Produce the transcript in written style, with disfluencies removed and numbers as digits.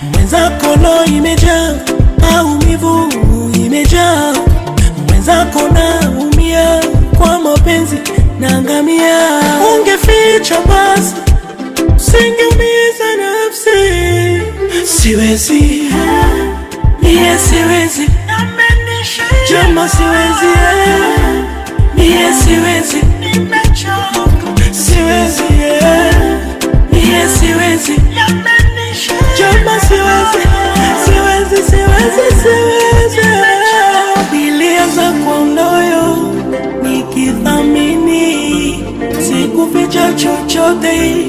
Mwenzako lo imejaa maumivu, imejaa mwenzako naumia, kwa mapenzi naangamia. Ungeficha basi, usingeumiza nafsi. Siwezi, mie siwezi, jama siwezi, mie siwezi, siwezi, mie siwezi, jama siwezi, siwezi, siwezi, siwezi. Nilianza kwa moyo nikithamini, sikuficha chochote.